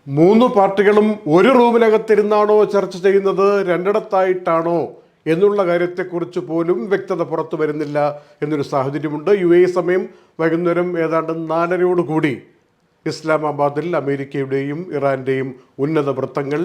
മൂന്ന് പാർട്ടികളും ഒരു റൂമിനകത്തിരുന്നാണോ ചർച്ച ചെയ്യുന്നത്, രണ്ടിടത്തായിട്ടാണോ എന്നുള്ള കാര്യത്തെക്കുറിച്ച് പോലും വ്യക്തത പുറത്തു വരുന്നില്ല എന്നൊരു സാഹചര്യമുണ്ട്. സമയം വൈകുന്നേരം ഏതാണ്ട് 4:30 ഇസ്ലാമാബാദിൽ അമേരിക്കയുടെയും ഇറാൻ്റെയും ഉന്നത വൃത്തങ്ങൾ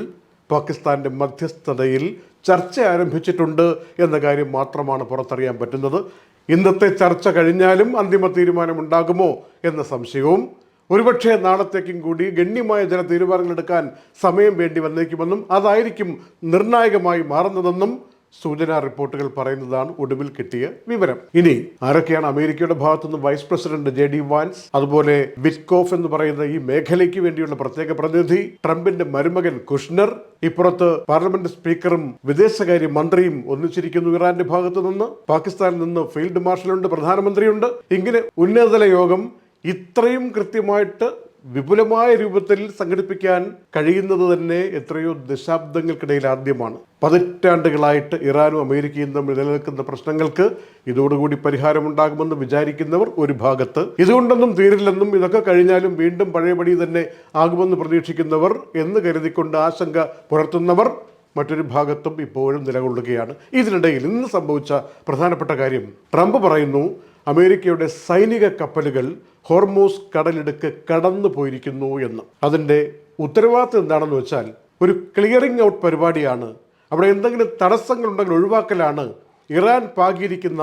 പാകിസ്ഥാൻ്റെ മധ്യസ്ഥതയിൽ ചർച്ച ആരംഭിച്ചിട്ടുണ്ട് എന്ന കാര്യം മാത്രമാണ് പുറത്തറിയാൻ പറ്റുന്നത്. ഇന്നത്തെ ചർച്ച കഴിഞ്ഞാലും അന്തിമ തീരുമാനമുണ്ടാകുമോ എന്ന സംശയവും, ഒരുപക്ഷെ നാളത്തേക്കും കൂടി ഗണ്യമായ ചില തീരുമാനങ്ങളെടുക്കാൻ സമയം വേണ്ടി വന്നേക്കുമെന്നും അതായിരിക്കും നിർണായകമായി മാറുന്നതെന്നും സൂചനാ റിപ്പോർട്ടുകൾ പറയുന്നതാണ് ഒടുവിൽ കിട്ടിയ വിവരം. ഇനി ആരൊക്കെയാണ് അമേരിക്കയുടെ ഭാഗത്തുനിന്ന് വൈസ് പ്രസിഡന്റ് JD വാൻസ്, അതുപോലെ വിറ്റ്കോഫ് എന്ന് പറയുന്ന ഈ മേഖലയ്ക്ക് വേണ്ടിയുള്ള പ്രത്യേക പ്രതിനിധി, ട്രംപിന്റെ മരുമകൻ കുഷ്നർ, ഇപ്പുറത്ത് പാർലമെന്റ് സ്പീക്കറും വിദേശകാര്യ മന്ത്രിയും ഒന്നിച്ചിരിക്കുന്നു ഇറാന്റെ ഭാഗത്തു നിന്ന്, പാകിസ്ഥാനിൽ നിന്ന് ഫീൽഡ് മാർഷലുണ്ട്, പ്രധാനമന്ത്രിയുണ്ട്. ഇങ്ങനെ ഉന്നതതല യോഗം ഇത്രയും കൃത്യമായിട്ട് വിപുലമായ രൂപത്തിൽ സംഘടിപ്പിക്കാൻ കഴിയുന്നത് തന്നെ എത്രയോ ദശാബ്ദങ്ങൾക്കിടയിൽ ആദ്യമാണ്. പതിറ്റാണ്ടുകളായിട്ട് ഇറാനും അമേരിക്കയും തമ്മിൽ നിലനിൽക്കുന്ന പ്രശ്നങ്ങൾക്ക് ഇതോടുകൂടി പരിഹാരമുണ്ടാകുമെന്ന് വിചാരിക്കുന്നവർ ഒരു ഭാഗത്ത്, ഇതുകൊണ്ടൊന്നും തീരില്ലെന്നും ഇതൊക്കെ കഴിഞ്ഞാലും വീണ്ടും പഴയപടി തന്നെ ആകുമെന്ന് പ്രതീക്ഷിക്കുന്നവർ എന്ന് കരുതിക്കൊണ്ട് ആശങ്ക പുലർത്തുന്നവർ മറ്റൊരു ഭാഗത്തും ഇപ്പോഴും നിലകൊള്ളുകയാണ്. ഇതിനിടയിൽ ഇന്ന് സംഭവിച്ച പ്രധാനപ്പെട്ട കാര്യം, ട്രംപ് പറയുന്നു അമേരിക്കയുടെ സൈനിക കപ്പലുകൾ ഹോർമൂസ് കടലിടുക്ക് കടന്നു പോയിരിക്കുന്നു എന്ന്. അതിൻ്റെ ഉത്തരവാദിത്വം എന്താണെന്ന് വെച്ചാൽ ഒരു ക്ലിയറിംഗ് ഔട്ട് പരിപാടിയാണ്. അവിടെ എന്തെങ്കിലും തടസ്സങ്ങളുണ്ടെങ്കിൽ ഒഴിവാക്കലാണ്. ഇറാൻ പാകിയിരിക്കുന്ന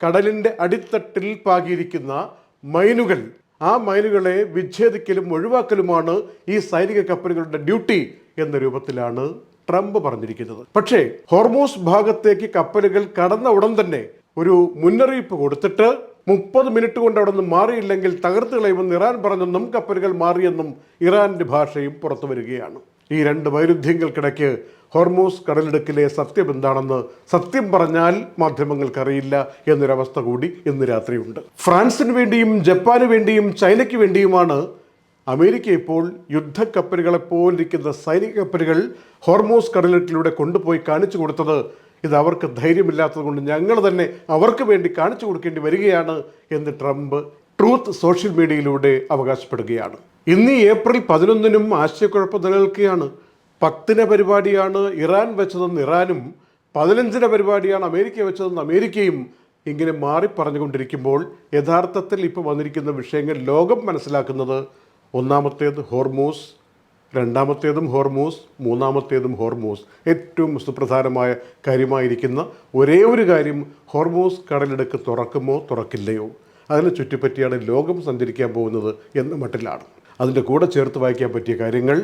കടലിൻ്റെ അടിത്തട്ടിൽ പാകിയിരിക്കുന്ന മൈനുകൾ, ആ മൈനുകളെ വിച്ഛേദിക്കലും ഒഴിവാക്കലുമാണ് ഈ സൈനിക കപ്പലുകളുടെ ഡ്യൂട്ടി എന്ന രൂപത്തിലാണ് ട്രംപ് പറഞ്ഞിരിക്കുന്നത്. പക്ഷേ ഹോർമൂസ് ഭാഗത്തേക്ക് കപ്പലുകൾ കടന്ന ഉടൻ തന്നെ ഒരു മുന്നറിയിപ്പ് കൊടുത്തിട്ട് 30 മിനിറ്റ് കൊണ്ട് അവിടെ നിന്ന് മാറിയില്ലെങ്കിൽ തകർത്ത് കളയുമെന്ന് ഇറാൻ പറഞ്ഞെന്നും കപ്പലുകൾ മാറിയെന്നും ഇറാന്റെ ഭാഷയും പുറത്തു വരികയാണ്. ഈ രണ്ട് വൈരുദ്ധ്യങ്ങൾക്കിടയ്ക്ക് ഹോർമൂസ് കടലിടുക്കിലെ സത്യം എന്താണെന്ന് സത്യം പറഞ്ഞാൽ മാധ്യമങ്ങൾക്കറിയില്ല എന്നൊരവസ്ഥ കൂടി ഇന്ന് രാത്രിയുണ്ട്. ഫ്രാൻസിന് വേണ്ടിയും ജപ്പാന് വേണ്ടിയും ചൈനയ്ക്ക് വേണ്ടിയുമാണ് അമേരിക്ക ഇപ്പോൾ യുദ്ധക്കപ്പലുകളെപ്പോലിരിക്കുന്ന സൈനിക കപ്പലുകൾ ഹോർമൂസ് കടലിടുക്കിലൂടെ കൊണ്ടുപോയി കാണിച്ചു കൊടുത്തത്. ഇത് അവർക്ക് ധൈര്യമില്ലാത്തത് കൊണ്ട് ഞങ്ങൾ തന്നെ അവർക്ക് വേണ്ടി കാണിച്ചു കൊടുക്കേണ്ടി വരികയാണ് എന്ന് ട്രംപ് ട്രൂത്ത് സോഷ്യൽ മീഡിയയിലൂടെ അവകാശപ്പെടുകയാണ്. ഇന്ന് ഏപ്രിൽ 11-നും ആശയക്കുഴപ്പം നിലനിൽക്കുകയാണ്. 10-ന് പരിപാടിയാണ് ഇറാൻ വെച്ചതെന്ന് ഇറാനും 15-ന് പരിപാടിയാണ് അമേരിക്ക വെച്ചതെന്ന് അമേരിക്കയും ഇങ്ങനെ മാറി പറഞ്ഞുകൊണ്ടിരിക്കുമ്പോൾ യഥാർത്ഥത്തിൽ ഇപ്പോൾ വന്നിരിക്കുന്ന വിഷയങ്ങൾ ലോകം മനസ്സിലാക്കുന്നത്, ഒന്നാമത്തേത് ഹോർമൂസ്, രണ്ടാമത്തേതും ഹോർമൂസ്, മൂന്നാമത്തേതും ഹോർമൂസ്. ഏറ്റവും സുപ്രധാനമായ കാര്യമായിരിക്കുന്ന ഒരേ ഒരു കാര്യം, ഹോർമൂസ് കടലിടുക്ക് തുറക്കുമോ തുറക്കില്ലയോ, അതിനെ ചുറ്റിപ്പറ്റിയാണ് ലോകം സഞ്ചരിക്കാൻ പോകുന്നത് എന്ന മട്ടിലാണ്. അതിൻ്റെ കൂടെ ചേർത്ത് വായിക്കാൻ പറ്റിയ കാര്യങ്ങൾ,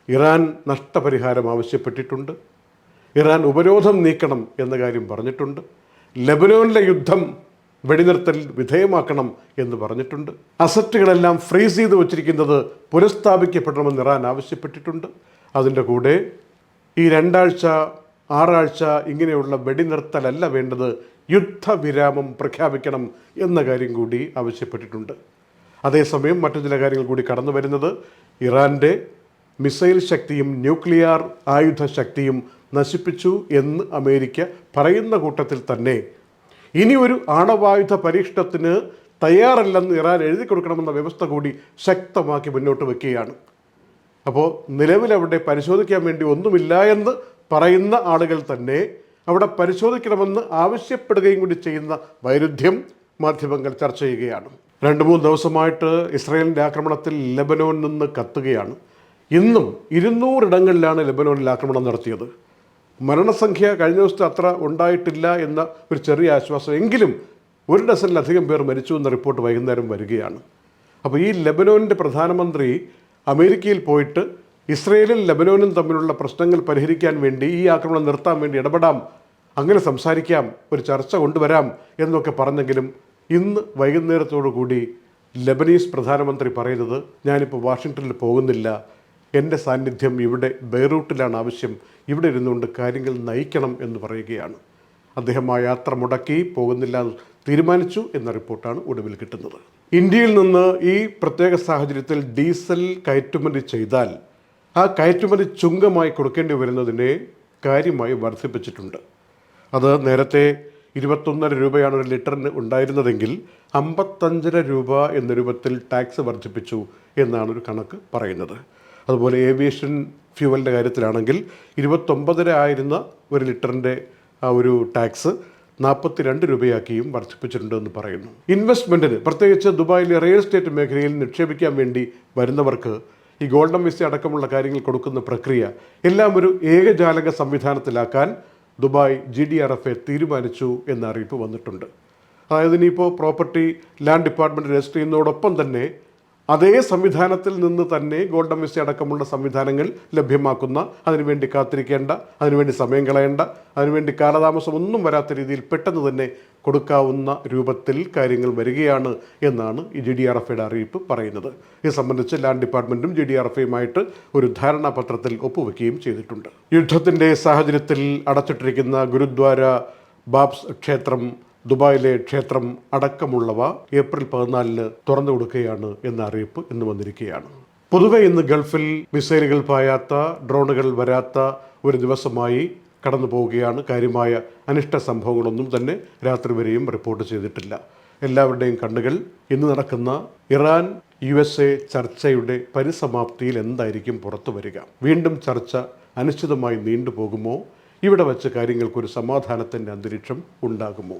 ഇറാൻ നഷ്ടപരിഹാരം ആവശ്യപ്പെട്ടിട്ടുണ്ട്, ഇറാൻ ഉപരോധം നീക്കണം എന്ന കാര്യം പറഞ്ഞിട്ടുണ്ട്, ലെബനോനിലെ യുദ്ധം വെടിനിർത്തൽ വിധേയമാക്കണം എന്ന് പറഞ്ഞിട്ടുണ്ട്, അസറ്റുകളെല്ലാം ഫ്രീസ് ചെയ്ത് വച്ചിരിക്കുന്നത് പുനഃസ്ഥാപിക്കപ്പെടണമെന്ന് ഇറാൻ ആവശ്യപ്പെട്ടിട്ടുണ്ട്. അതിൻ്റെ കൂടെ ഈ 2 ആഴ്ച 6 ആഴ്ച ഇങ്ങനെയുള്ള വെടിനിർത്തലല്ല വേണ്ടത്, യുദ്ധവിരാമം പ്രഖ്യാപിക്കണം എന്ന കാര്യം കൂടി ആവശ്യപ്പെട്ടിട്ടുണ്ട്. അതേസമയം മറ്റു ചില കാര്യങ്ങൾ കൂടി കടന്നു വരുന്നത്, ഇറാൻ്റെ മിസൈൽ ശക്തിയും ന്യൂക്ലിയർ ആയുധ ശക്തിയും നശിപ്പിച്ചു എന്ന് അമേരിക്ക പറയുന്ന കൂട്ടത്തിൽ തന്നെ ഇനി ഒരു ആണവായുധ പരീക്ഷണത്തിന് തയ്യാറല്ലെന്ന് ഇറാൻ എഴുതി കൊടുക്കണമെന്ന വ്യവസ്ഥ കൂടി ശക്തമാക്കി മുന്നോട്ട് വയ്ക്കുകയാണ്. അപ്പോൾ നിലവിലവിടെ പരിശോധിക്കാൻ വേണ്ടി ഒന്നുമില്ല എന്ന് പറയുന്ന ആളുകൾ തന്നെ അവിടെ പരിശോധിക്കണമെന്ന് ആവശ്യപ്പെടുകയും കൂടി ചെയ്യുന്ന വൈരുദ്ധ്യം മാധ്യമങ്ങൾ ചർച്ച ചെയ്യുകയാണ്. 2-3 ദിവസമായിട്ട് ഇസ്രായേലിൻ്റെ ആക്രമണത്തിൽ ലെബനോനിൽ നിന്ന് കത്തുകയാണ്. ഇന്നും 200 ഇടങ്ങളിലാണ് ലെബനോനിൽ ആക്രമണം നടത്തിയത്. മരണസംഖ്യ കഴിഞ്ഞ ദിവസത്തെ അത്ര ഉണ്ടായിട്ടില്ല എന്ന ഒരു ചെറിയ ആശ്വാസം, എങ്കിലും 1 ഡസനിലധികം പേർ മരിച്ചു എന്ന റിപ്പോർട്ട് വൈകുന്നേരം വരികയാണ്. അപ്പോൾ ഈ ലെബനോനിൻ്റെ പ്രധാനമന്ത്രി അമേരിക്കയിൽ പോയിട്ട് ഇസ്രയേലും ലെബനോനും തമ്മിലുള്ള പ്രശ്നങ്ങൾ പരിഹരിക്കാൻ വേണ്ടി, ഈ ആക്രമണം നിർത്താൻ വേണ്ടി ഇടപെടാം, അങ്ങനെ സംസാരിക്കാം, ഒരു ചർച്ച കൊണ്ടുവരാം എന്നൊക്കെ പറഞ്ഞെങ്കിലും ഇന്ന് വൈകുന്നേരത്തോടു കൂടി ലെബനീസ് പ്രധാനമന്ത്രി പറയുന്നത്, ഞാനിപ്പോൾ വാഷിങ്ടണിൽ പോകുന്നില്ല, എൻ്റെ സാന്നിധ്യം ഇവിടെ ബെയ്റൂട്ടിലാണ് ആവശ്യം, ഇവിടെ ഇരുന്നുകൊണ്ട് കാര്യങ്ങൾ നയിക്കണം എന്ന് പറയുകയാണ്. അദ്ദേഹം ആ യാത്ര മുടക്കി പോകുന്നില്ല തീരുമാനിച്ചു എന്ന റിപ്പോർട്ടാണ് ഒടുവിൽ കിട്ടുന്നത്. ഇന്ത്യയിൽ നിന്ന് ഈ പ്രത്യേക സാഹചര്യത്തിൽ ഡീസൽ കയറ്റുമതി ചെയ്താൽ ആ കയറ്റുമതി ചുങ്കമായി കൊടുക്കേണ്ടി വരുന്നതിനെ കാര്യമായി വർദ്ധിപ്പിച്ചിട്ടുണ്ട്. അത് നേരത്തെ 21.5 രൂപയാണ് ഒരു ലിറ്ററിന് ഉണ്ടായിരുന്നതെങ്കിൽ 55.5 രൂപ എന്ന രൂപത്തിൽ ടാക്സ് വർദ്ധിപ്പിച്ചു എന്നാണ് ഒരു കണക്ക് പറയുന്നത്. അതുപോലെ ഏവിയേഷൻ ഫ്യൂവലിൻ്റെ കാര്യത്തിലാണെങ്കിൽ 29.5 ആയിരുന്ന ഒരു ലിറ്ററിൻ്റെ ആ ഒരു ടാക്സ് 42 രൂപയാക്കിയും വർദ്ധിപ്പിച്ചിട്ടുണ്ടെന്ന് പറയുന്നു. ഇൻവെസ്റ്റ്മെൻറ്റിന് പ്രത്യേകിച്ച് ദുബായിലെ റിയൽ എസ്റ്റേറ്റ് മേഖലയിൽ നിക്ഷേപിക്കാൻ വേണ്ടി വരുന്നവർക്ക് ഈ ഗോൾഡൻ വിസ അടക്കമുള്ള കാര്യങ്ങൾ കൊടുക്കുന്ന പ്രക്രിയ എല്ലാം ഒരു ഏകജാലക സംവിധാനത്തിലാക്കാൻ ദുബായ് GDRFA തീരുമാനിച്ചു എന്ന അറിയിപ്പ് വന്നിട്ടുണ്ട്. അതായത് ഇനിയിപ്പോൾ പ്രോപ്പർട്ടി ലാൻഡ് ഡിപ്പാർട്ട്മെൻറ്റ് രജിസ്റ്റർ ചെയ്യുന്നതോടൊപ്പം തന്നെ അതേ സംവിധാനത്തിൽ നിന്ന് തന്നെ ഗോൾഡൻ വിസ അടക്കമുള്ള സംവിധാനങ്ങൾ ലഭ്യമാക്കുന്ന, അതിനുവേണ്ടി കാത്തിരിക്കേണ്ട, അതിനുവേണ്ടി സമയം കളയേണ്ട, അതിനുവേണ്ടി കാലതാമസം ഒന്നും വരാത്ത രീതിയിൽ പെട്ടെന്ന് തന്നെ കൊടുക്കാവുന്ന രൂപത്തിൽ കാര്യങ്ങൾ വരികയാണ് എന്നാണ് ഈ GDRFAയുടെ അറിയിപ്പ് പറയുന്നത്. ഇത് സംബന്ധിച്ച് ലാൻഡ് ഡിപ്പാർട്ട്മെൻറ്റും GDRFAയുമായിട്ട് ഒരു ധാരണാപത്രത്തിൽ ഒപ്പുവെക്കുകയും ചെയ്തിട്ടുണ്ട്. യുദ്ധത്തിൻ്റെ സാഹചര്യത്തിൽ അടച്ചിട്ടിരിക്കുന്ന ഗുരുദ്വാര ബാബ്സ് ക്ഷേത്രം, ദുബായിലെ ക്ഷേത്രം അടക്കമുള്ളവ ഏപ്രിൽ 14 തുറന്നു കൊടുക്കുകയാണ് എന്ന അറിയിപ്പ് ഇന്ന് വന്നിരിക്കുകയാണ്. പൊതുവെ ഇന്ന് ഗൾഫിൽ മിസൈലുകൾ പായാത്ത, ഡ്രോണുകൾ വരാത്ത ഒരു ദിവസമായി കടന്നു പോവുകയാണ്. കാര്യമായ അനിഷ്ട സംഭവങ്ങളൊന്നും തന്നെ രാത്രി വരെയും റിപ്പോർട്ട് ചെയ്തിട്ടില്ല. എല്ലാവരുടെയും കണ്ണുകൾ ഇന്ന് നടക്കുന്ന ഇറാൻ USA ചർച്ചയുടെ പരിസമാപ്തിയിൽ എന്തായിരിക്കും പുറത്തു വരിക? വീണ്ടും ചർച്ച അനിശ്ചിതമായി നീണ്ടുപോകുമോ? ഇവിടെ വച്ച് കാര്യങ്ങൾക്കൊരു സമാധാനത്തിൻ്റെ അന്തരീക്ഷം ഉണ്ടാകുമോ?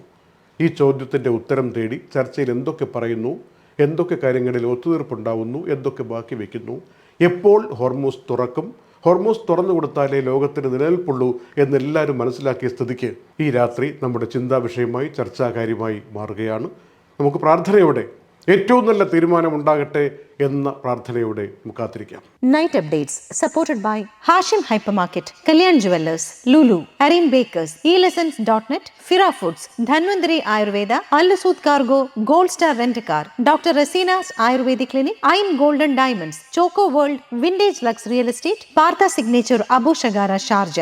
ഈ ചോദ്യത്തിൻ്റെ ഉത്തരം തേടി ചർച്ചയിൽ എന്തൊക്കെ പറയുന്നു, എന്തൊക്കെ കാര്യങ്ങളിൽ ഒത്തുതീർപ്പുണ്ടാവുന്നു, എന്തൊക്കെ ബാക്കി വയ്ക്കുന്നു, എപ്പോൾ ഹോർമൂസ് തുറക്കും, ഹോർമൂസ് തുറന്നു കൊടുത്താലേ ലോകത്തിന് നിലനിൽപ്പുള്ളൂ എന്നെല്ലാവരും മനസ്സിലാക്കിയ സ്ഥിതിക്ക് ഈ രാത്രി നമ്മുടെ ചിന്താ വിഷയമായി, ചർച്ചാകാര്യമായി മാറുകയാണ്. നമുക്ക് പ്രാർത്ഥനയോടെ ഏറ്റവും നല്ല തീരുമാനം ഉണ്ടാകട്ടെ എന്ന പ്രാർത്ഥനയോടെ നമുക്ക് കാത്തിരിക്കാം. Night updates supported by Hashim hypermarket, Kalyan jewellers, Lulu, Areem bakers, eLessons.net, ഫിറ ഫുഡ്സ്, ധന്വന്തരി ആയുർവേദ, അൽസൂദ് cargo, gold star rent car, doctor റസീനാസ് ആയുർവേദിക് ക്ലിനിക്, ഐൻ golden diamonds, choco world, vintage lux real estate, Partha signature, Abu Shagara Sharjah.